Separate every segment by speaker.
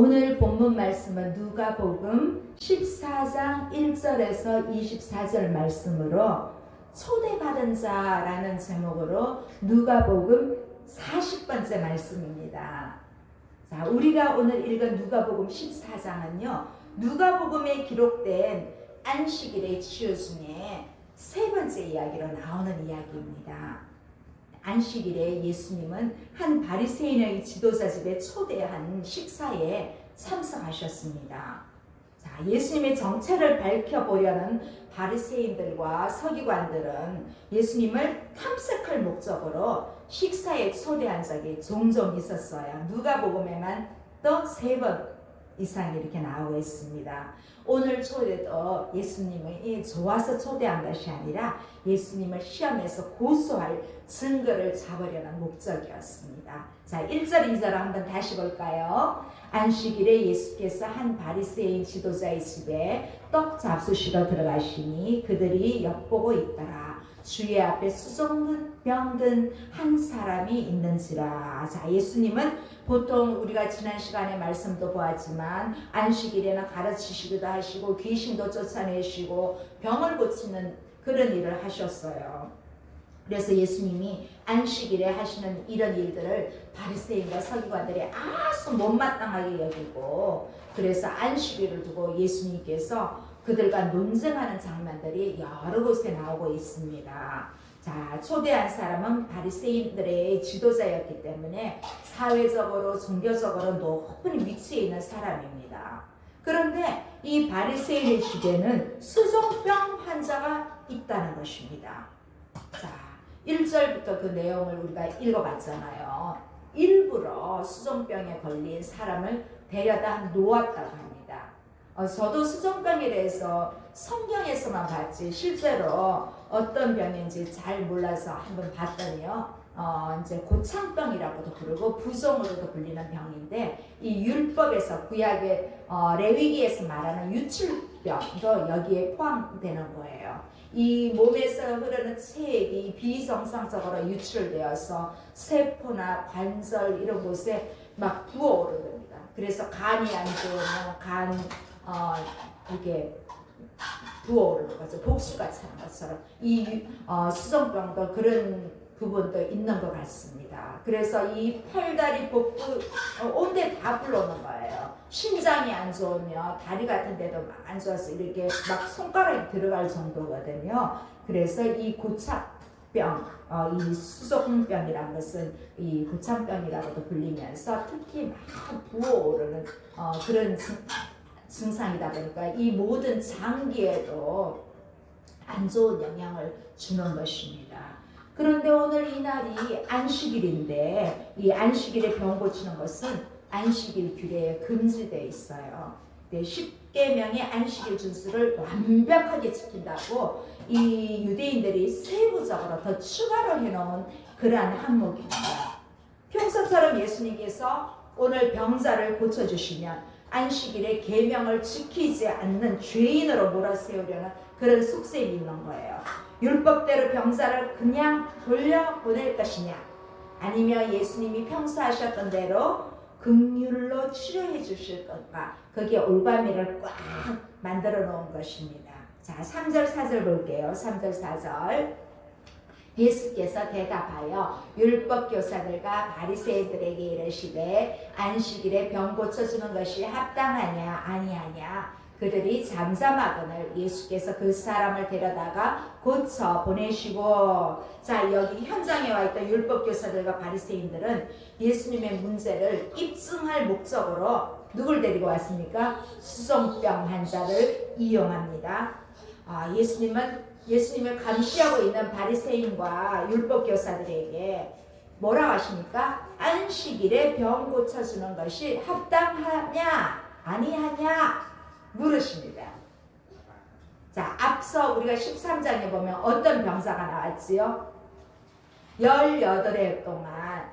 Speaker 1: 오늘 본문 말씀은 누가복음 14장 1절에서 24절 말씀으로 초대받은 자라는 제목으로 누가복음 40번째 말씀입니다. 자, 우리가 오늘 읽은 누가복음 14장은요. 누가복음에 기록된 안식일의 치유 중에 세 번째 이야기로 나오는 이야기입니다. 안식일에 예수님은 한 바리새인의 지도자 집에 초대한 식사에 참석하셨습니다. 자, 예수님의 정체를 밝혀보려는 바리새인들과 서기관들은 예수님을 탐색할 목적으로 식사에 초대한 적이 종종 있었어요. 누가복음에만 또 3번 이상 이렇게 나오고 있습니다. 오늘 초대도 예수님이 좋아서 초대한 것이 아니라 예수님을 시험에서 고소할 증거를 잡으려는 목적이었습니다. 자, 1절 2절 한번 다시 볼까요? 안식일에 예수께서 한 바리새인 지도자의 집에 떡 잡수시러 들어가시니 그들이 엿보고 있더라. 주의 앞에 수종병든 한 사람이 있는지라. 자, 예수님은 보통 우리가 지난 시간에 말씀도 보았지만 안식일에는 가르치시기도 하시고 귀신도 쫓아내시고 병을 고치는 그런 일을 하셨어요. 그래서 예수님이 안식일에 하시는 이런 일들을 바리새인과 서기관들이 아주 못마땅하게 여기고, 그래서 안식일을 두고 예수님께서 그들과 논쟁하는 장면들이 여러 곳에 나오고 있습니다. 자, 초대한 사람은 바리새인들의 지도자였기 때문에 사회적으로 종교적으로 높은 위치에 있는 사람입니다. 그런데 이 바리새인의 집에는 수종병 환자가 있다는 것입니다. 자, 1절부터 그 내용을 우리가 읽어봤잖아요. 일부러 수종병에 걸린 사람을 데려다 놓았다고 합니다. 저도 수종병에 대해서 성경에서만 봤지 실제로 어떤 병인지 잘 몰라서 한번 봤더니요. 이제 고창병이라고도 부르고 부종으로도 불리는 병인데, 이 율법에서 구약의 레위기에서 말하는 유출병도 여기에 포함되는 거예요. 이 몸에서 흐르는 체액이 비정상적으로 유출되어서 세포나 관절 이런 곳에 막 부어오릅니다. 그래서 간이 안 좋으면 이게 부어오르는 거죠. 복수가 차는 것처럼 이 수종병도 그런 부분도 있는 것 같습니다. 그래서 이 팔다리 복부 온데 다 불러오는 거예요. 심장이 안 좋으면 다리 같은 데도 안 좋아서 이렇게 막 손가락이 들어갈 정도거든요. 그래서 이 고착병, 이 수종병이라는 것은 이 고창병이라고도 불리면서 특히 막 부어오르는 그런 증상이다 보니까 이 모든 장기에도 안 좋은 영향을 주는 것입니다. 그런데 오늘 이 날이 안식일인데, 이 안식일에 병 고치는 것은 안식일 규례에 금지되어 있어요. 10계명의 안식일 준수를 완벽하게 지킨다고 이 유대인들이 세부적으로 더 추가로 해놓은 그러한 항목입니다. 평소처럼 예수님께서 오늘 병자를 고쳐주시면 안식일에 계명을 지키지 않는 죄인으로 몰아세우려는 그런 속셈이 있는 거예요. 율법대로 병자를 그냥 돌려보낼 것이냐, 아니면 예수님이 평소 하셨던 대로 긍휼로 치료해 주실 건가, 거기에 올바미를 꽉 만들어 놓은 것입니다. 자, 3절 4절 볼게요. 3절 4절. 예수께서 대답하여 율법교사들과 바리새인들에게 이르시되 안식일에 병 고쳐주는 것이 합당하냐 아니하냐. 그들이 잠잠하거늘 예수께서 그 사람을 데려다가 고쳐 보내시고. 자, 여기 현장에 와 있던 율법교사들과 바리새인들은 예수님의 문제를 입증할 목적으로 누굴 데리고 왔습니까? 수종병 환자를 이용합니다. 예수님을 감시하고 있는 바리새인과 율법교사들에게 뭐라고 하십니까? 안식일에 병 고쳐주는 것이 합당하냐 아니하냐 물으십니다. 자, 앞서 우리가 13장에 보면 어떤 병사가 나왔지요? 18해 동안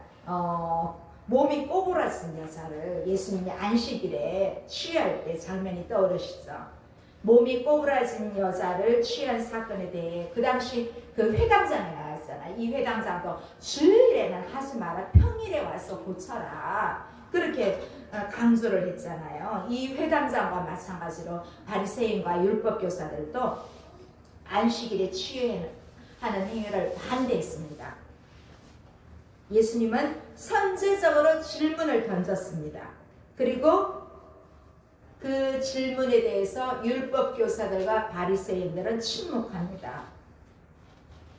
Speaker 1: 몸이 꼬부라진 여자를 예수님이 안식일에 취할 때 장면이 떠오르시죠. 몸이 꼬부라진 여자를 취한 사건에 대해 그 당시 그 회당장에 나왔잖아. 이 회당장도 주일에는 하지 마라, 평일에 와서 고쳐라, 그렇게 강조를 했잖아요. 이 회당장과 마찬가지로 바리새인과 율법 교사들도 안식일에 취하는 행위를 반대했습니다. 예수님은 선제적으로 질문을 던졌습니다. 그리고 그 질문에 대해서 율법 교사들과 바리새인들은 침묵합니다.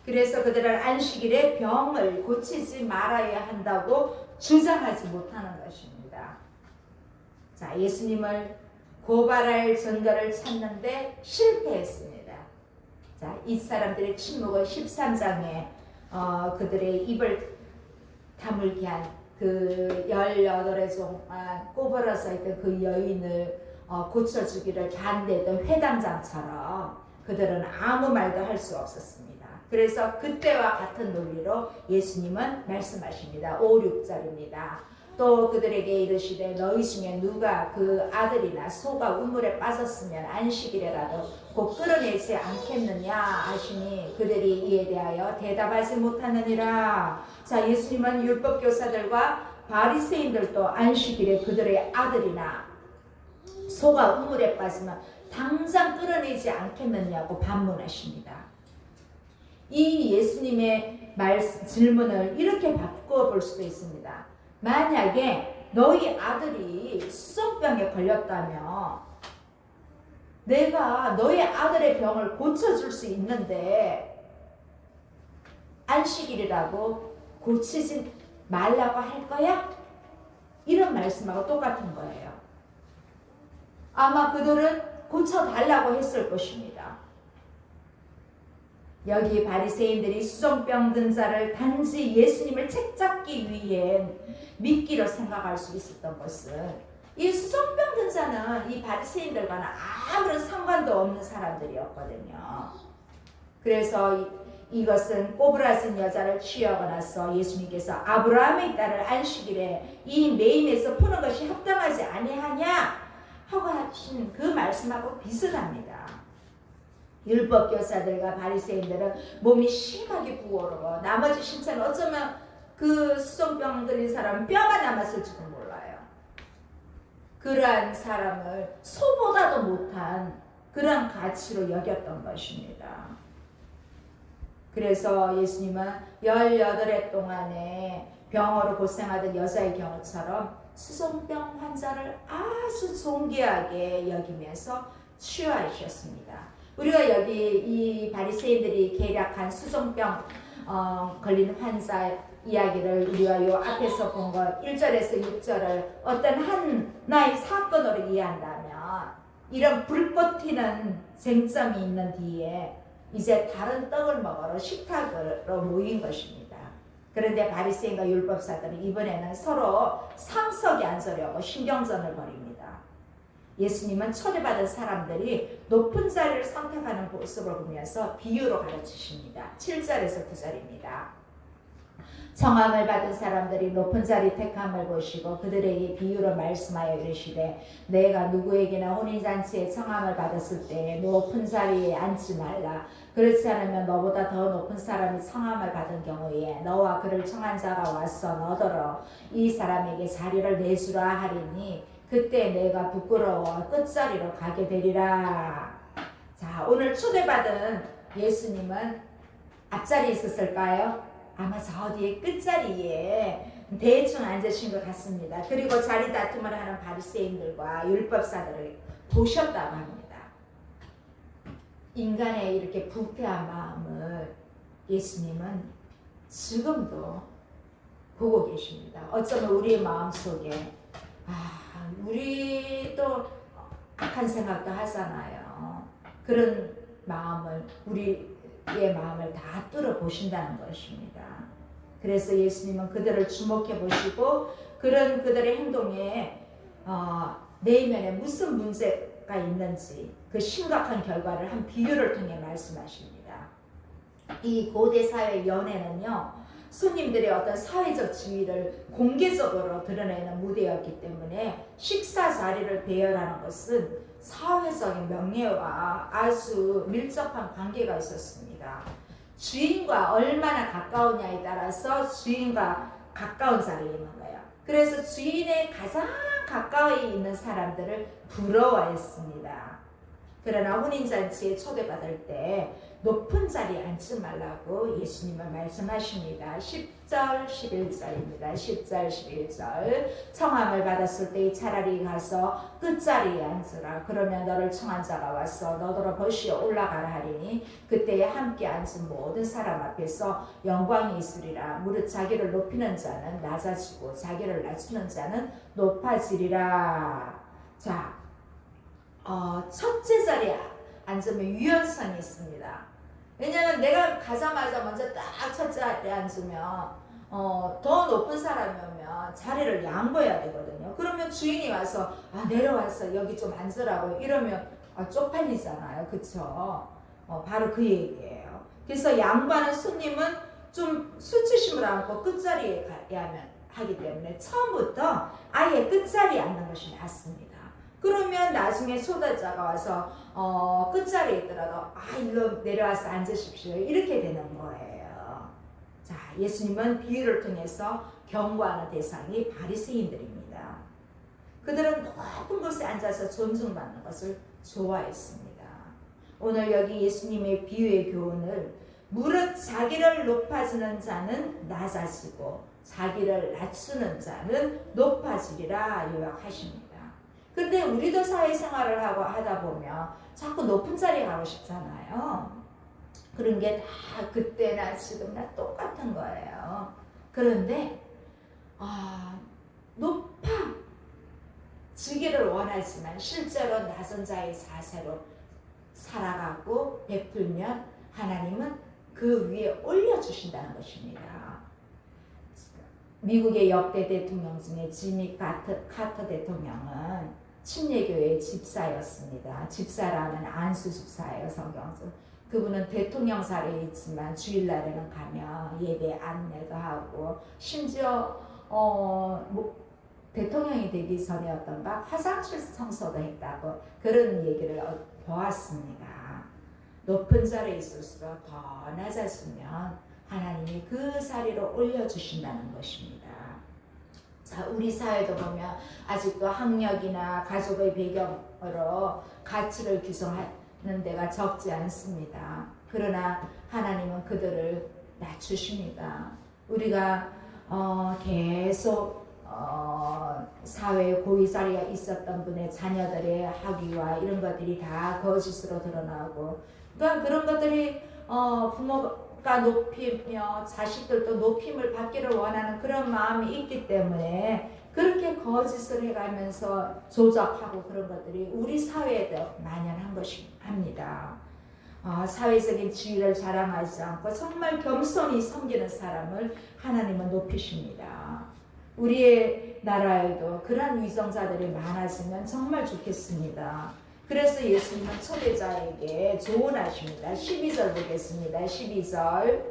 Speaker 1: 그래서 그들은 안식일에 병을 고치지 말아야 한다고 주장하지 못하는 것입니다. 자, 예수님을 고발할 증거를 찾는데 실패했습니다. 자, 이 사람들의 침묵은 13장에 그들의 입을 다물게 한 그 18의 동안 꼬부라져 있던 그 여인을 고쳐주기를 반대했던 회당장처럼 그들은 아무 말도 할 수 없었습니다. 그래서 그때와 같은 논리로 예수님은 말씀하십니다. 5, 6절입니다. 또 그들에게 이르시되 너희 중에 누가 그 아들이나 소가 우물에 빠졌으면 안식일에라도 곧 끌어내지 않겠느냐 하시니 그들이 이에 대하여 대답하지 못하느니라. 자, 예수님은 율법 교사들과 바리새인들도 안식일에 그들의 아들이나 소가 우물에 빠지면 당장 끌어내지 않겠느냐고 반문하십니다. 이 예수님의 질문을 이렇게 바꾸어 볼 수도 있습니다. 만약에 너희 아들이 수정병에 걸렸다면 내가 너희 아들의 병을 고쳐줄 수 있는데 안식일이라고 고치지 말라고 할 거야? 이런 말씀하고 똑같은 거예요. 아마 그들은 고쳐달라고 했을 것입니다. 여기 바리새인들이 수정병 든 자를 단지 예수님을 책잡기 위해 미끼로 생각할 수 있었던 것은 이 수정병 든 자는 이 바리새인들과는 아무런 상관도 없는 사람들이었거든요. 그래서 이것은 꼬부라진 여자를 취하고 나서 예수님께서 아브라함의 딸을 안식일에 이 매임에서 푸는 것이 합당하지 아니하냐 하고 하신 그 말씀하고 비슷합니다. 율법 교사들과 바리새인들은 몸이 심하게 부어오르고 나머지 신체는 어쩌면 그 수정병 들린 사람은 뼈가 남았을지도 몰라요. 그러한 사람을 소보다도 못한 그런 가치로 여겼던 것입니다. 그래서 예수님은 18해 동안에 병으로 고생하던 여자의 경우처럼 수정병 환자를 아주 존귀하게 여기면서 치유하셨습니다. 우리가 여기 이 바리새인들이 계략한 수정병 걸린 환자 이야기를 우리가 요 앞에서 본 것 1절에서 6절을 어떤 하나의 사건으로 이해한다면 이런 불꽃 튀는 쟁점이 있는 뒤에 이제 다른 떡을 먹으러 식탁으로 모인 것입니다. 그런데 바리새인과 율법사들은 이번에는 서로 상석에 앉으려고 신경전을 벌입니다. 예수님은 초대받은 사람들이 높은 자리를 선택하는 모습을 보면서 비유로 가르치십니다. 7절에서 9절입니다. 청함을 받은 사람들이 높은 자리 택함을 보시고 그들에게 비유로 말씀하여 이르시되 내가 누구에게나 혼인잔치에 청함을 받았을 때 높은 자리에 앉지 말라. 그렇지 않으면 너보다 더 높은 사람이 청함을 받은 경우에 너와 그를 청한 자가 와서 너더러 이 사람에게 자리를 내주라 하리니 그때 내가 부끄러워 끝자리로 가게 되리라. 자, 오늘 초대받은 예수님은 앞자리에 있었을까요? 아마 저 뒤에 끝자리에 대충 앉으신 것 같습니다. 그리고 자리 다툼을 하는 바리새인들과 율법사들을 보셨다고 합니다. 인간의 이렇게 부패한 마음을 예수님은 지금도 보고 계십니다. 어쩌면 우리의 마음속에 우리도 악한 생각도 하잖아요. 그런 마음을 우리의 마음을 다 뚫어보신다는 것입니다. 그래서 예수님은 그들을 주목해 보시고 그런 그들의 행동에 내면에 무슨 문제가 있는지 그 심각한 결과를 한 비유를 통해 말씀하십니다. 이 고대 사회 연애는요, 손님들의 어떤 사회적 지위를 공개적으로 드러내는 무대였기 때문에 식사 자리를 배열하는 것은 사회적인 명예와 아주 밀접한 관계가 있었습니다. 주인과 얼마나 가까우냐에 따라서 주인과 가까운 자리에 있는 거예요. 그래서 주인의 가장 가까이 있는 사람들을 부러워했습니다. 그러나 혼인잔치에 초대받을 때 높은 자리에 앉지 말라고 예수님은 말씀하십니다. 10절 11절입니다. 10절 11절 청함을 받았을 때 차라리 가서 끝자리에 앉으라. 그러면 너를 청한 자가 와서 너더러 벌시에 올라가라 하리니 그때에 함께 앉은 모든 사람 앞에서 영광이 있으리라. 무릇 자기를 높이는 자는 낮아지고 자기를 낮추는 자는 높아지리라. 자, 첫째 자리에 앉으면 유연성이 있습니다. 왜냐하면 내가 가자마자 먼저 딱 첫째 자리에 앉으면 더 높은 사람이 오면 자리를 양보해야 되거든요. 그러면 주인이 와서 내려와서 여기 좀 앉으라고 이러면 쪽팔리잖아요. 그쵸? 바로 그 얘기예요. 그래서 양보하는 손님은 좀 수치심을 안고 끝자리에 가야 하기 때문에 처음부터 아예 끝자리에 앉는 것이 낫습니다. 그러면 나중에 초대자가 와서 끝자리에 있더라도 일로 내려와서 앉으십시오. 이렇게 되는 거예요. 자, 예수님은 비유를 통해서 경고하는 대상이 바리새인들입니다. 그들은 높은 곳에 앉아서 존중받는 것을 좋아했습니다. 오늘 여기 예수님의 비유의 교훈을 무릇 자기를 높아지는 자는 낮아지고 자기를 낮추는 자는 높아지리라 요약하십니다. 근데 우리도 사회생활을 하다 보면 자꾸 높은 자리에 가고 싶잖아요. 그런 게 다 그때나 지금나 똑같은 거예요. 그런데 높아지기를 원하지만 실제로 낮은 자의 자세로 살아가고 베풀면 하나님은 그 위에 올려주신다는 것입니다. 미국의 역대 대통령 중에 지미 카터 대통령은 침례교회의 집사였습니다. 집사라면 안수 집사예요. 성경적. 그분은 대통령 자리에 있지만 주일날에는 가면 예배 안내도 하고 심지어 대통령이 되기 전에였던가 화장실 청소도 했다고 그런 얘기를 보았습니다. 높은 자리에 있을수록 더 낮아지면 하나님이 그 자리로 올려주신다는 것입니다. 자, 우리 사회도 보면 아직도 학력이나 가족의 배경으로 가치를 규정하는 데가 적지 않습니다. 그러나 하나님은 그들을 낮추십니다. 우리가 계속 사회에 고위 자리가 있었던 분의 자녀들의 학위와 이런 것들이 다 거짓으로 드러나고 그러니까 그런 것들이 부모가 높이며 자식들도 높임을 받기를 원하는 그런 마음이 있기 때문에 그렇게 거짓을 해가면서 조작하고 그런 것들이 우리 사회에도 만연한 것입니다. 사회적인 지위를 자랑하지 않고 정말 겸손히 섬기는 사람을 하나님은 높이십니다. 우리의 나라에도 그러한 위정자들이 많아지면 정말 좋겠습니다. 그래서 예수님은 초대자에게 조언하십니다. 12절 보겠습니다. 12절.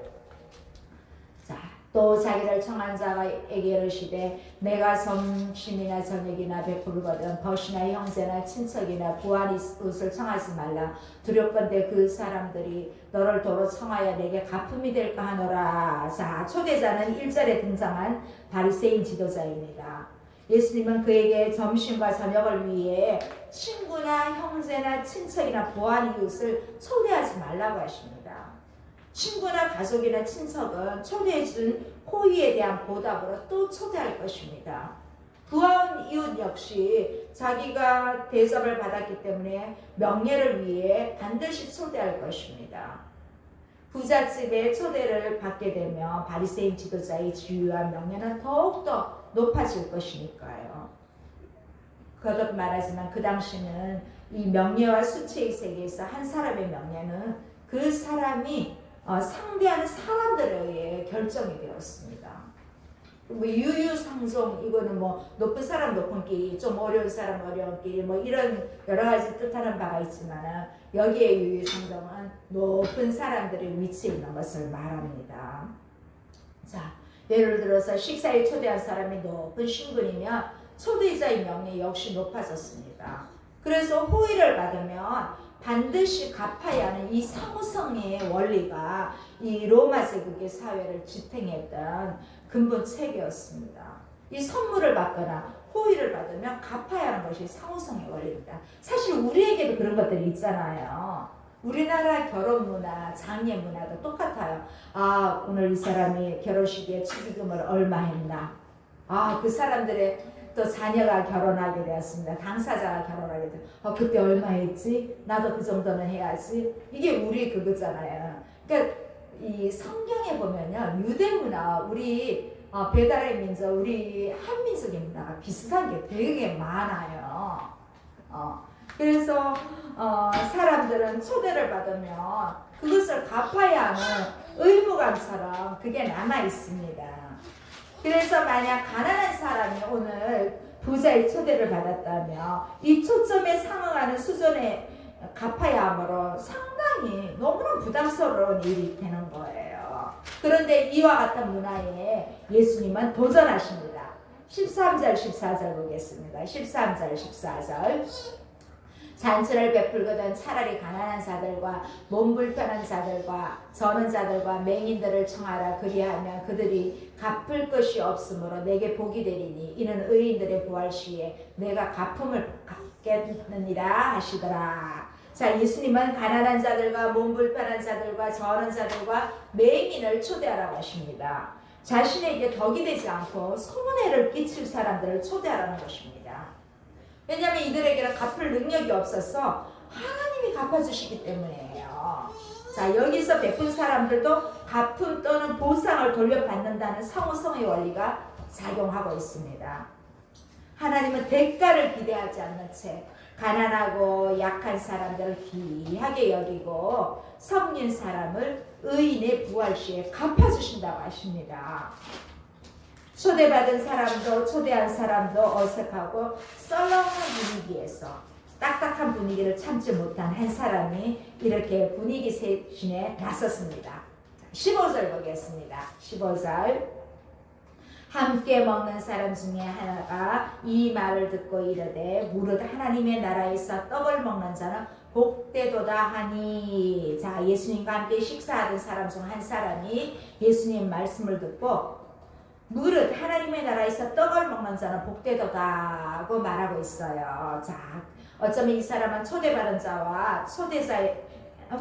Speaker 1: 자, 또 자기를 청한 자에게 이르시되 내가 점심이나 저녁이나 베풀거든 벗이나 형제나 친척이나 부한 이웃을 청하지 말라. 두렵건대 그 사람들이 너를 도로 청하여 내게 가품이 될까 하노라. 자, 초대자는 1절에 등장한 바리새인 지도자입니다. 예수님은 그에게 점심과 저녁을 위해 친구나 형제나 친척이나 부한 이웃을 초대하지 말라고 하십니다. 친구나 가족이나 친척은 초대해준 호의에 대한 보답으로 또 초대할 것입니다. 부한 이웃 역시 자기가 대접을 받았기 때문에 명예를 위해 반드시 초대할 것입니다. 부잣집에 초대를 받게 되면 바리새인 지도자의 지위와 명예는 더욱더 높아질 것이니까요. 거듭 말하지만 그 당시는 이 명예와 수치의 세계에서 한 사람의 명예는 그 사람이 상대하는 사람들에 의해 결정이 되었습니다. 유유상종 이거는 높은 사람 높은 길, 좀 어려운 사람 어려운 길, 이런 여러 가지 뜻하는 바가 있지만 여기에 유유상종은 높은 사람들의 위치에 있는 것을 말합니다. 자, 예를 들어서 식사에 초대한 사람이 높은 신분이면 초대자의 명예 역시 높아졌습니다. 그래서 호의를 받으면 반드시 갚아야 하는 이 상호성의 원리가 이 로마 제국의 사회를 지탱했던 근본 체계였습니다. 이 선물을 받거나 호의를 받으면 갚아야 하는 것이 상호성의 원리입니다. 사실 우리에게도 그런 것들이 있잖아요. 우리나라 결혼 문화, 장례 문화도 똑같아요. 아, 오늘 이 사람이 결혼식에 축의금을 얼마 했나. 아, 그 사람들의 또 자녀가 결혼하게 되었습니다. 당사자가 결혼하게 되었습니다. 그때 얼마 했지? 나도 그 정도는 해야지. 이게 우리 그거잖아요. 그러니까 이 성경에 보면요, 유대 문화, 우리 배달의 민족, 우리 한민족의 문화가 비슷한 게 되게 많아요. 그래서 사람들은 초대를 받으면 그것을 갚아야 하는 의무감처럼 그게 남아 있습니다. 그래서 만약 가난한 사람이 오늘 부자의 초대를 받았다면 이 초점에 상응하는 수준에 갚아야 하므로 상당히 너무나 부담스러운 일이 되는 거예요. 그런데 이와 같은 문화에 예수님은 도전하십니다. 13절 14절 보겠습니다. 13절 14절 잔치를 베풀거든 차라리 가난한 자들과 몸 불편한 자들과 저는 자들과 맹인들을 청하라. 그리하면 그들이 갚을 것이 없으므로 내게 복이 되리니 이는 의인들의 부활 시에 내가 갚음을 받겠느니라 하시더라. 자, 예수님은 가난한 자들과 몸 불편한 자들과 저는 자들과 맹인을 초대하라고 하십니다. 자신에게 덕이 되지 않고 손해를 끼칠 사람들을 초대하라는 것입니다. 왜냐하면 이들에게는 갚을 능력이 없어서 하나님이 갚아주시기 때문이에요. 자, 여기서 베푼 사람들도 갚음 또는 보상을 돌려받는다는 상호성의 원리가 작용하고 있습니다. 하나님은 대가를 기대하지 않는 채 가난하고 약한 사람들을 귀하게 여기고 섬긴 사람을 의인의 부활시에 갚아주신다고 하십니다. 초대받은 사람도 초대한 사람도 어색하고 썰렁한 분위기에서 딱딱한 분위기를 참지 못한 한 사람이 이렇게 분위기 쇄신에 나섰습니다. 15절 보겠습니다. 15절 함께 먹는 사람 중에 하나가 이 말을 듣고 이르되 무릇 하나님의 나라에서 떡을 먹는 자는 복되도다 하니. 자, 예수님과 함께 식사하던 사람 중 한 사람이 예수님 말씀을 듣고 무릇 하나님의 나라에서 떡을 먹는 자는 복되도다고 말하고 있어요. 자, 어쩌면 이 사람은 초대받은 자와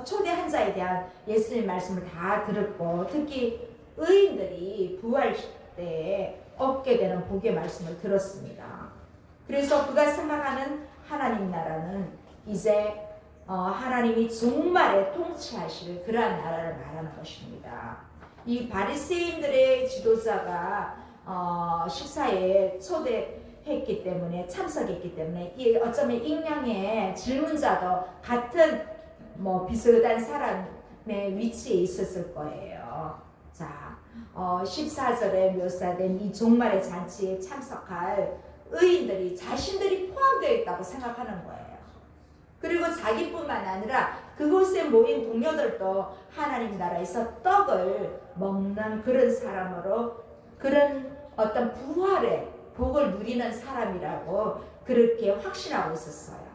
Speaker 1: 초대한 자에 대한 예수님 말씀을 다 들었고 특히 의인들이 부활 때 얻게 되는 복의 말씀을 들었습니다. 그래서 그가 생각하는 하나님 나라는 이제 하나님이 종말에 통치하실 그러한 나라를 말하는 것입니다. 이 바리새인들의 지도자가 식사에 초대했기 때문에 참석했기 때문에 이 어쩌면 익명의 질문자도 같은 비슷한 사람의 위치에 있었을 거예요. 자, 14절에 묘사된 이 종말의 잔치에 참석할 의인들이 자신들이 포함되어 있다고 생각하는 거예요. 그리고 자기뿐만 아니라 그곳에 모인 동료들도 하나님 나라에서 떡을 먹는 그런 사람으로 그런 어떤 부활의 복을 누리는 사람이라고 그렇게 확신하고 있었어요.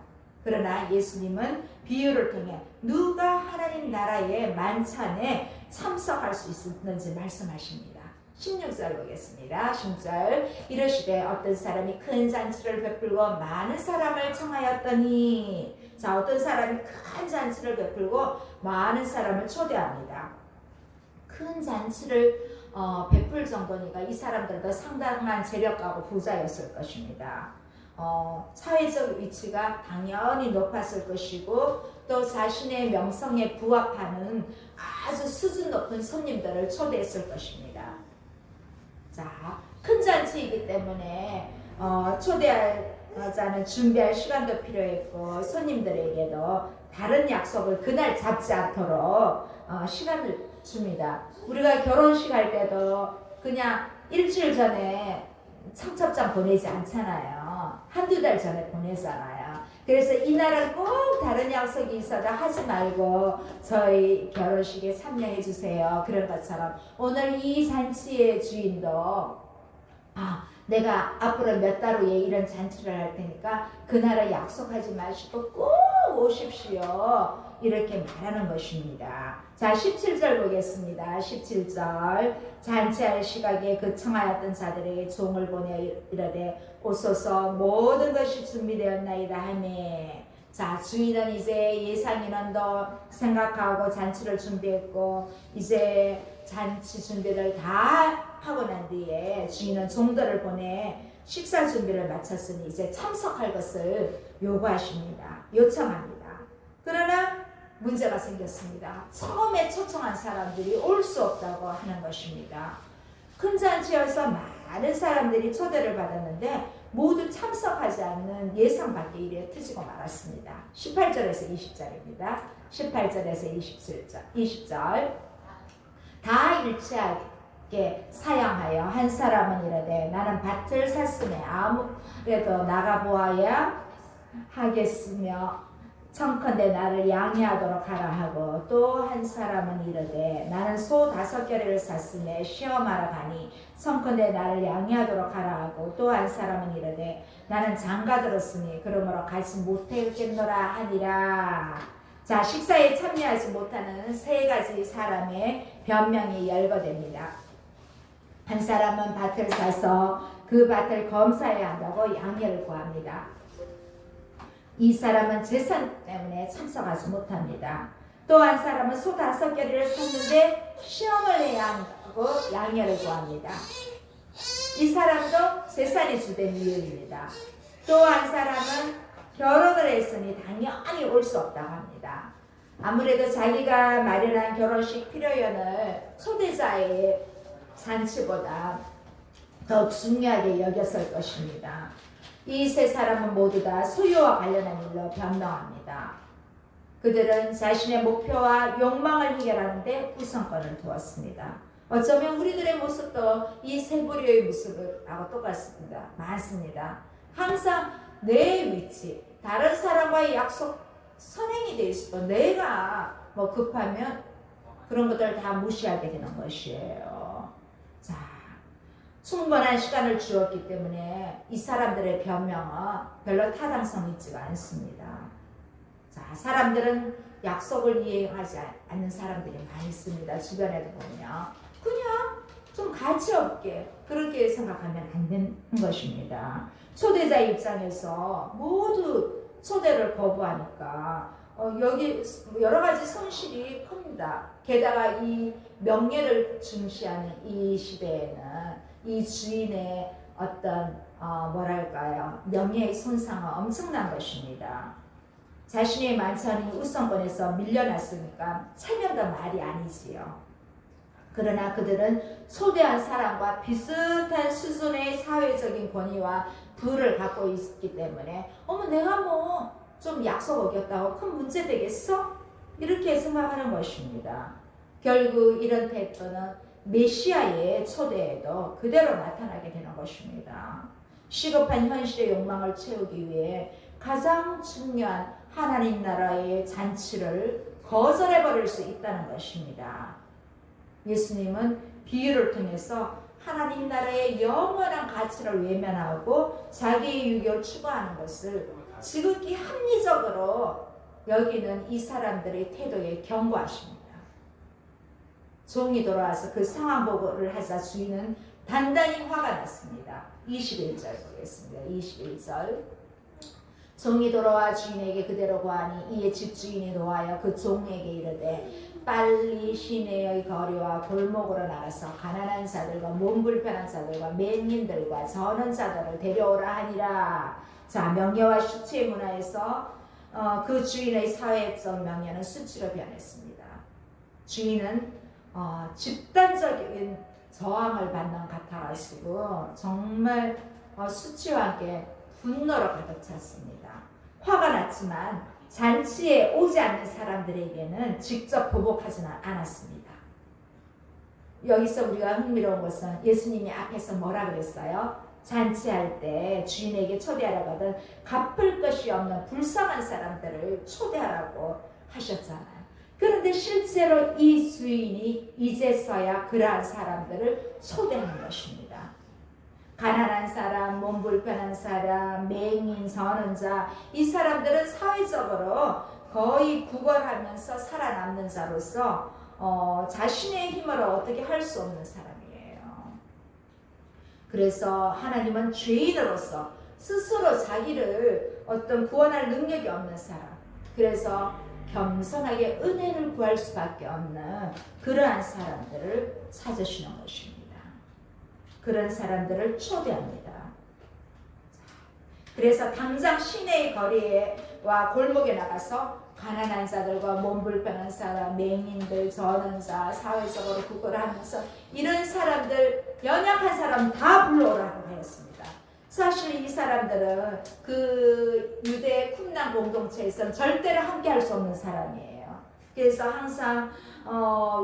Speaker 1: 그러나 예수님은 비유를 통해 누가 하나님 나라의 만찬에 참석할 수 있는지 말씀하십니다. 16절 보겠습니다. 16절 이르시되 어떤 사람이 큰 잔치를 베풀고 많은 사람을 청하였더니. 자, 어떤 사람이 큰 잔치를 베풀고 많은 사람을 초대합니다. 큰 잔치를 베풀 정도니까 이 사람들도 상당한 재력가고 부자였을 것입니다. 사회적 위치가 당연히 높았을 것이고 또 자신의 명성에 부합하는 아주 수준 높은 손님들을 초대했을 것입니다. 자, 큰 잔치이기 때문에 초대하자는 준비할 시간도 필요했고 손님들에게도 다른 약속을 그날 잡지 않도록 시간을 줍니다. 우리가 결혼식 할 때도 그냥 일주일 전에 청첩장 보내지 않잖아요. 한두 달 전에 보내잖아요. 그래서 이날은 꼭 다른 약속이 있어도 하지 말고 저희 결혼식에 참여해 주세요. 그런 것처럼 오늘 이 잔치의 주인도 내가 앞으로 몇 달 후에 이런 잔치를 할 테니까 그날을 약속하지 마시고 꼭 오십시오. 이렇게 말하는 것입니다. 자, 17절 보겠습니다. 17절. 잔치할 시각에 그 청하였던 자들에게 종을 보내어 이르되 오소서 모든 것이 준비되었나이다 하니. 자, 주인은 이제 예상 인원도 생각하고 잔치를 준비했고 이제 잔치 준비를 다 하고 난 뒤에 주인은 종들을 보내 식사 준비를 마쳤으니 이제 참석할 것을 요구하십니다. 요청합니다. 그러나 문제가 생겼습니다. 처음에 초청한 사람들이 올 수 없다고 하는 것입니다. 큰 잔치여서 많은 사람들이 초대를 받았는데 모두 참석하지 않는 예상 밖의 일에 터지고 말았습니다. 18절에서 20절입니다. 18절에서 20절. 다 일치하게 사양하여 한 사람은 이르되 나는 밭을 샀으며 아무래도 나가보아야 하겠으며 청컨대 나를 양해하도록 하라 하고 또 한 사람은 이르되 나는 소 5겨레를 샀으며 시험하러 가니 청컨대 나를 양해하도록 하라 하고 또 한 사람은 이르되 나는 장가 들었으니 그러므로 가지 못하겠노라 하니라. 자, 식사에 참여하지 못하는 세 가지 사람의 변명이 열거됩니다. 한 사람은 밭을 사서 그 밭을 검사해야 한다고 양해를 구합니다. 이 사람은 재산 때문에 참석하지 못합니다. 또 한 사람은 소 5겨레를 샀는데 시험을 해야 한다고 양해를 구합니다. 이 사람도 재산이 주된 이유입니다. 또 한 사람은 결혼을 했으니 당연히 올 수 없다고 합니다. 아무래도 자기가 마련한 결혼식 필요연을 초대자의 잔치보다 더 중요하게 여겼을 것입니다. 이 세 사람은 모두 다 소유와 관련한 일로 변명합니다. 그들은 자신의 목표와 욕망을 해결하는데 우선권을 두었습니다. 어쩌면 우리들의 모습도 이 세 부류의 모습하고 똑같습니다. 많습니다. 항상 내 위치, 다른 사람과의 약속 선행이 돼 있어도 내가 뭐 급하면 그런 것들을 다 무시하게 되는 것이에요. 자, 충분한 시간을 주었기 때문에 이 사람들의 변명은 별로 타당성이 있지가 않습니다. 자, 사람들은 약속을 이행하지 않는 사람들이 많이 있습니다. 주변에도 보면 그냥 좀 가치 없게 그렇게 생각하면 안 되는 것입니다. 초대자 입장에서 모두 초대를 거부하니까 여기 여러 가지 손실이 큽니다. 게다가 이 명예를 중시하는 이 시대에는 이 주인의 어떤 뭐랄까요, 명예의 손상은 엄청난 것입니다. 자신의 만찬이 우선권에서 밀려났으니까 체면도 말이 아니지요. 그러나 그들은 초대한 사람과 비슷한 수준의 사회적인 권위와 부를 갖고 있기 때문에 내가 뭐 좀 약속 어겼다고 큰 문제 되겠어? 이렇게 생각하는 것입니다. 결국 이런 태도는 메시아의 초대에도 그대로 나타나게 되는 것입니다. 시급한 현실의 욕망을 채우기 위해 가장 중요한 하나님 나라의 잔치를 거절해버릴 수 있다는 것입니다. 예수님은 비유를 통해서 하나님 나라의 영원한 가치를 외면하고 자기의 유익을 추구하는 것을 지극히 합리적으로 여기는 이 사람들의 태도에 경고하십니다. 종이 돌아와서 그 상황 보고를 하자 주인은 단단히 화가 났습니다. 21절 보겠습니다. 21절. 종이 돌아와 주인에게 그대로 고하니 이에 집주인이 노하여 그 종에게 이르되 빨리 시내의 거리와 골목으로 나가서 가난한 자들과 몸 불편한 자들과 맹인들과 저는 자들을 데려오라 하니라. 자, 명예와 수치의 문화에서 그 주인의 사회적 명예는 수치로 변했습니다. 주인은 집단적인 저항을 받는 것 같아가지고 정말 수치와 함께 분노로 가득 찼습니다. 화가 났지만 잔치에 오지 않는 사람들에게는 직접 보복하지는 않았습니다. 여기서 우리가 흥미로운 것은 예수님이 앞에서 뭐라 그랬어요? 잔치할 때 주인에게 초대하라고 하던 갚을 것이 없는 불쌍한 사람들을 초대하라고 하셨잖아요. 그런데 실제로 이 주인이 이제서야 그러한 사람들을 초대하는 것입니다. 가난한 사람, 몸 불편한 사람, 맹인, 선언자, 이 사람들은 사회적으로 거의 구걸하면서 살아남는 자로서 자신의 힘으로 어떻게 할 수 없는 사람이에요. 그래서 하나님은 죄인으로서 스스로 자기를 어떤 구원할 능력이 없는 사람, 그래서 겸손하게 은혜를 구할 수밖에 없는 그러한 사람들을 찾으시는 것입니다. 그런 사람들을 초대합니다. 그래서 당장 시내의 거리와 골목에 나가서 가난한 자들과 몸 불편한 사람, 맹인들, 전원자, 사회적으로 구걸하면서 이런 사람들, 연약한 사람 다 불러오라고 하였습니다. 사실 이 사람들은 그 유대 쿰난 공동체에서는 절대로 함께할 수 없는 사람이에요. 그래서 항상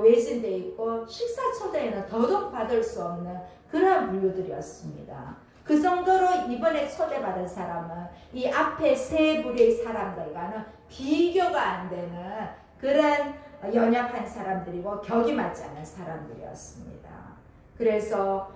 Speaker 1: 외진돼 있고 식사 초대에는 더더욱 받을 수 없는 그런 분류들이었습니다. 그 정도로 이번에 초대받은 사람은 이 앞에 세 부류의 사람들과는 비교가 안 되는 그런 연약한 사람들이고 격이 맞지 않는 사람들이었습니다. 그래서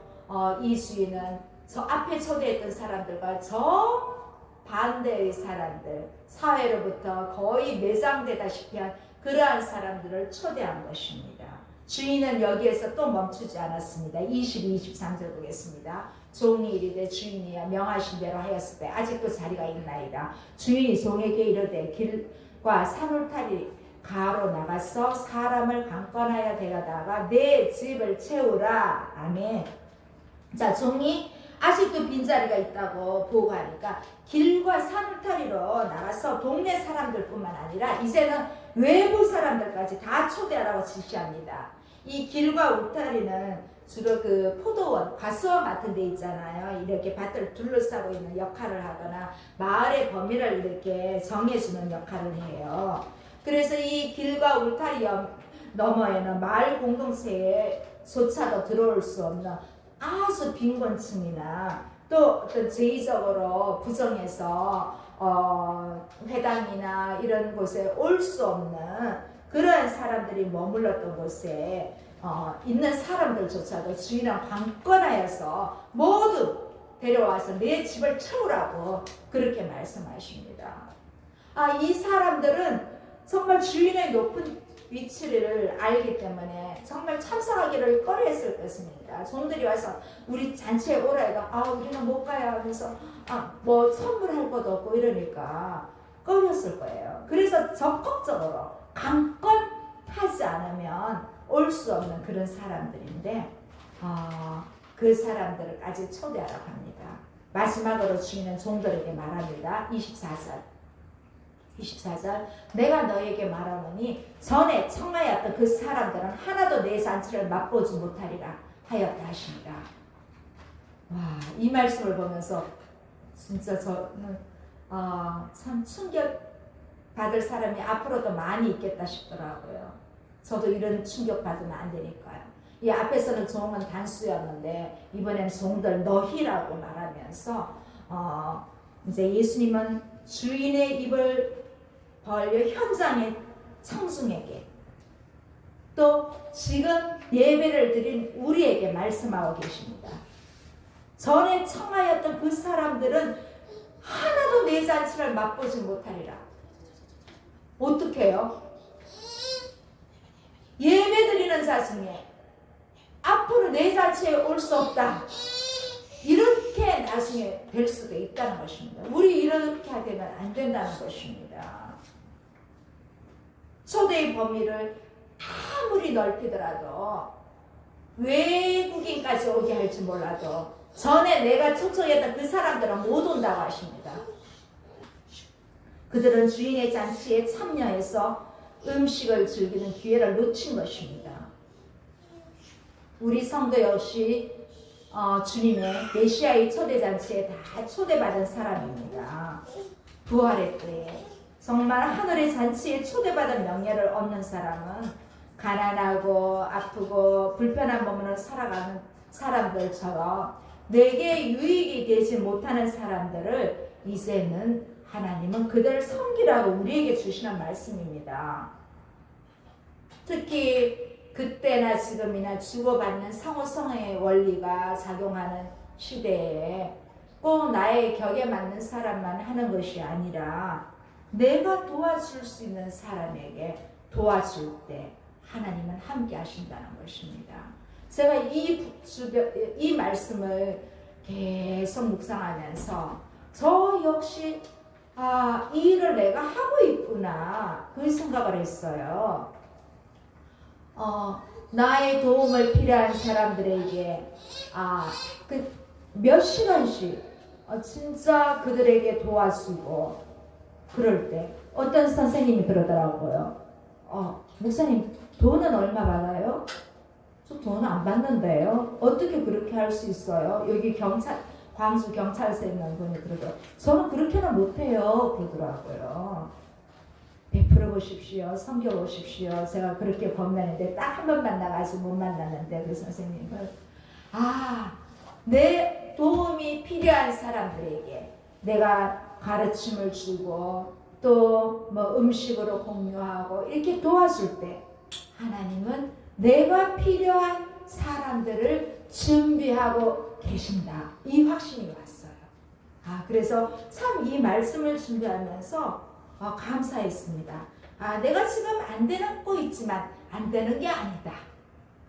Speaker 1: 이 주인은 저 앞에 초대했던 사람들과 저 반대의 사람들, 사회로부터 거의 매장되다시피 한 그러한 사람들을 초대한 것입니다. 주인은 여기에서 또 멈추지 않았습니다. 22, 23절 보겠습니다. 종이 이르되 주인이여 명하신 대로 하였을 때 아직도 자리가 있나이다. 주인이 종에게 이르되 길과 산울타리 가로 나가서 사람을 강권하여 데려다가 내 집을 채우라. 아멘. 자, 종이 아직도 빈자리가 있다고 보고하니까 길과 산울타리로 나가서 동네 사람들뿐만 아니라 이제는 외부 사람들까지 다 초대하라고 지시합니다. 이 길과 울타리는 주로 그 포도원, 과수원 같은 데 있잖아요. 이렇게 밭을 둘러싸고 있는 역할을 하거나 마을의 범위를 이렇게 정해주는 역할을 해요. 그래서 이 길과 울타리 너머에는 마을 공동체에조차도 들어올 수 없는 아주 빈곤층이나 또 어떤 제의적으로 부정해서 회당이나 이런 곳에 올 수 없는 그런 사람들이 머물렀던 곳에 있는 사람들조차도 주인은 강권하여서 모두 데려와서 내 집을 채우라고 그렇게 말씀하십니다. 이 사람들은 정말 주인의 높은 위치를 알기 때문에 정말 참석하기를 꺼려했을 것입니다. 종들이 와서 우리 잔치에 오라 해도 우리는 못 가요 하면서 뭐 선물할 것도 없고 이러니까 꺼렸을 거예요. 그래서 적극적으로 강권하지 않으면 올 수 없는 그런 사람들인데 그 사람들까지 초대하라고 합니다. 마지막으로 주인은 종들에게 말합니다. 24절 내가 너에게 말하노니 전에 청하였던 그 사람들은 하나도 내 잔치를 맛보지 못하리라 하였다 하십니다. 이 말씀을 보면서 진짜 저는 참 충격 받을 사람이 앞으로도 많이 있겠다 싶더라고요. 저도 이런 충격 받으면 안 되니까요. 이 앞에서는 종은 단수였는데 이번에는 종들 너희라고 말하면서 이제 예수님은 주인의 입을 벌려 현장의 청중에게 또 지금 예배를 드린 우리에게 말씀하고 계십니다. 전에 청하였던 그 사람들은 하나도 내 잔치를 맛보지 못하리라. 어떻게 해요? 예배 드리는 자 중에 앞으로 내 잔치에 올 수 없다. 이렇게 나중에 될 수도 있다는 것입니다. 우리 이렇게 하면 안 된다는 것입니다. 초대의 범위를 아무리 넓히더라도 외국인까지 오게 할지 몰라도 전에 내가 초청했던 그 사람들은 못 온다고 하십니다. 그들은 주인의 잔치에 참여해서 음식을 즐기는 기회를 놓친 것입니다. 우리 성도 역시 주님의 메시아의 초대잔치에 다 초대받은 사람입니다. 부활의 때에 정말 하늘의 잔치에 초대받은 명예를 얻는 사람은 가난하고 아프고 불편한 몸으로 살아가는 사람들처럼 내게 유익이 되지 못하는 사람들을 이제는 하나님은 그들을 섬기라고 우리에게 주시는 말씀입니다. 특히 그때나 지금이나 주고받는 상호성의 원리가 작용하는 시대에 꼭 나의 격에 맞는 사람만 하는 것이 아니라 내가 도와줄 수 있는 사람에게 도와줄 때 하나님은 함께 하신다는 것입니다. 제가 이 말씀을 계속 묵상하면서 저 역시 이 일을 내가 하고 있구나 그 생각을 했어요. 나의 도움을 필요한 사람들에게 그 몇 시간씩 진짜 그들에게 도와주고 그럴 때 어떤 선생님이 그러더라고요. 목사님 돈은 얼마 받아요? 저 돈 안 받는데요. 어떻게 그렇게 할 수 있어요? 여기 광주 경찰서에 있는 분이 그러더라고요. 저는 그렇게는 못해요. 그러더라고요. 베풀어 보십시오. 섬겨 보십시오. 제가 그렇게 권면했는데 딱 한 번 만나가지고 못 만났는데 그 선생님은 내 도움이 필요한 사람들에게 내가 가르침을 주고 또 뭐 음식으로 공유하고 이렇게 도와줄 때 하나님은 내가 필요한 사람들을 준비하고 계신다. 이 확신이 왔어요. 그래서 참 이 말씀을 준비하면서 감사했습니다. 내가 지금 안 되는 거 있지만 안 되는 게 아니다.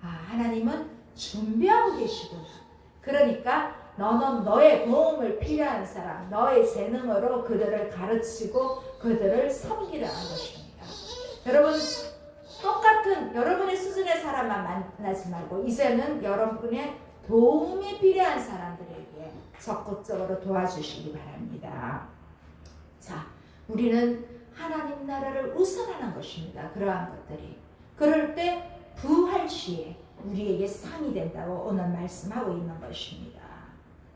Speaker 1: 하나님은 준비하고 계시구나. 그러니까 너는 너의 도움을 필요한 사람, 너의 재능으로 그들을 가르치고 그들을 섬기라는 것입니다. 여러분 똑같은 여러분의 수준의 사람만 만나지 말고 이제는 여러분의 도움이 필요한 사람들에게 적극적으로 도와주시기 바랍니다. 자, 우리는 하나님 나라를 우선하는 것입니다. 그러한 것들이. 그럴 때 부활 시에 우리에게 상이 된다고 오늘 말씀하고 있는 것입니다.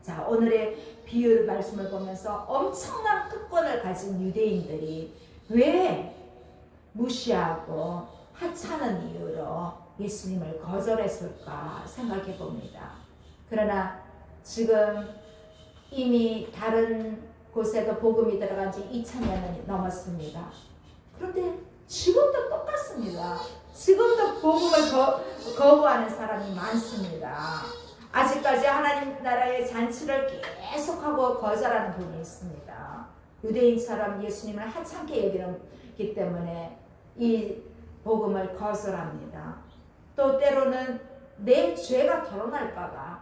Speaker 1: 자, 오늘의 비유 말씀을 보면서 엄청난 특권을 가진 유대인들이 왜 무시하고 하찮은 이유로 예수님을 거절했을까 생각해 봅니다. 그러나 지금 이미 다른 곳에도 복음이 들어간 지 2000년이 넘었습니다. 그런데 지금도 똑같습니다. 지금도 복음을 거부하는 사람이 많습니다. 아직까지 하나님 나라의 잔치를 계속하고 거절하는 분이 있습니다. 유대인처럼 예수님을 하찮게 여기기 때문에 이 복음을 거절합니다. 또 때로는 내 죄가 드러날까봐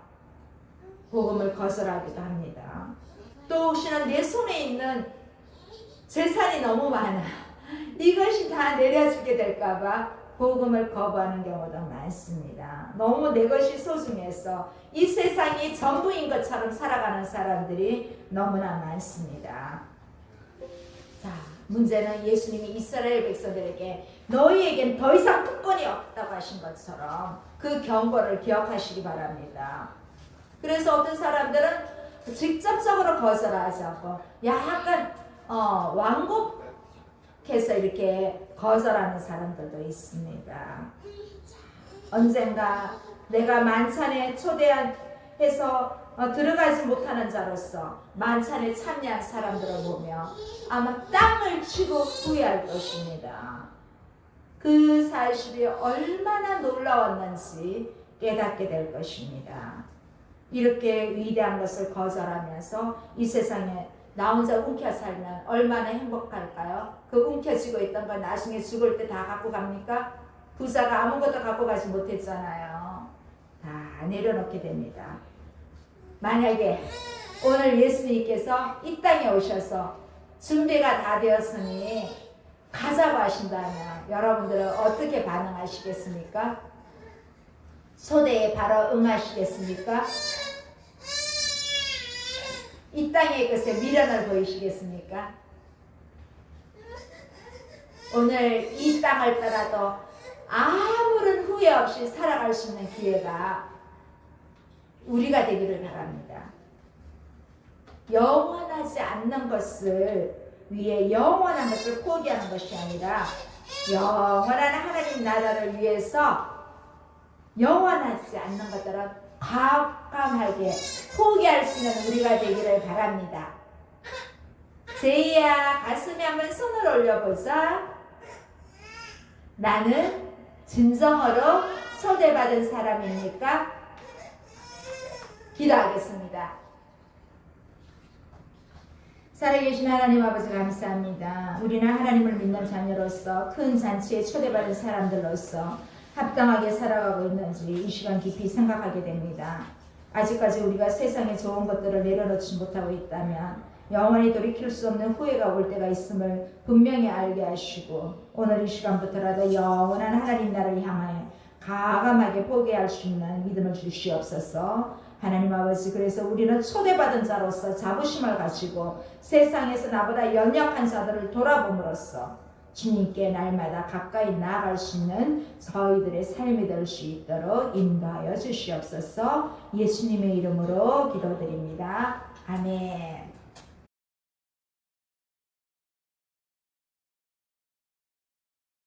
Speaker 1: 복음을 거절하기도 합니다. 또 혹시나 내 손에 있는 재산이 너무 많아 이것이 다 내려주게 될까봐 복음을 거부하는 경우도 많습니다. 너무 내 것이 소중해서 이 세상이 전부인 것처럼 살아가는 사람들이 너무나 많습니다. 자, 문제는 예수님이 이스라엘 백성들에게 너희에겐 더 이상 특권이 없다고 하신 것처럼 그 경고를 기억하시기 바랍니다. 그래서 어떤 사람들은 직접적으로 거절하지 않고 약간 완곡해서 이렇게 거절하는 사람들도 있습니다. 언젠가 내가 만찬에 초대해서 들어가지 못하는 자로서 만찬에 참여한 사람들을 보며 아마 땅을 치고 후회할 것입니다. 그 사실이 얼마나 놀라웠는지 깨닫게 될 것입니다. 이렇게 위대한 것을 거절하면서 이 세상에 나 혼자 움켜 살면 얼마나 행복할까요? 그 움켜쥐고 있던 건 나중에 죽을 때 다 갖고 갑니까? 부자가 아무것도 갖고 가지 못했잖아요. 다 내려놓게 됩니다. 만약에 오늘 예수님께서 이 땅에 오셔서 준비가 다 되었으니 가자고 하신다면 여러분들은 어떻게 반응하시겠습니까? 초대에 바로 응하시겠습니까? 이 땅의 것에 미련을 보이시겠습니까? 오늘 이 땅을 떠나도 아무런 후회 없이 살아갈 수 있는 기회가 우리가 되기를 바랍니다. 영원하지 않는 것을 위해 영원한 것을 포기하는 것이 아니라 영원한 하나님 나라를 위해서 영원하지 않는 것들은 과감하게 포기할 수 있는 우리가 되기를 바랍니다. 제이야, 가슴에 한번 손을 올려보자. 나는 진정으로 초대받은 사람입니까? 기도하겠습니다. 살아계신 하나님 아버지 감사합니다. 우리는 하나님을 믿는 자녀로서 큰 잔치에 초대받은 사람들로서 합당하게 살아가고 있는지 이 시간 깊이 생각하게 됩니다. 아직까지 우리가 세상의 좋은 것들을 내려놓지 못하고 있다면 영원히 돌이킬 수 없는 후회가 올 때가 있음을 분명히 알게 하시고 오늘 이 시간부터라도 영원한 하나님 나라를 향하여 과감하게 포기할 수 있는 믿음을 주시옵소서. 하나님 아버지, 그래서 우리는 초대받은 자로서 자부심을 가지고 세상에서 나보다 연약한 자들을 돌아봄으로써 주님께 날마다 가까이 나아갈 수 있는 저희들의 삶이 될 수 있도록 인도하여 주시옵소서. 예수님의 이름으로 기도드립니다. 아멘.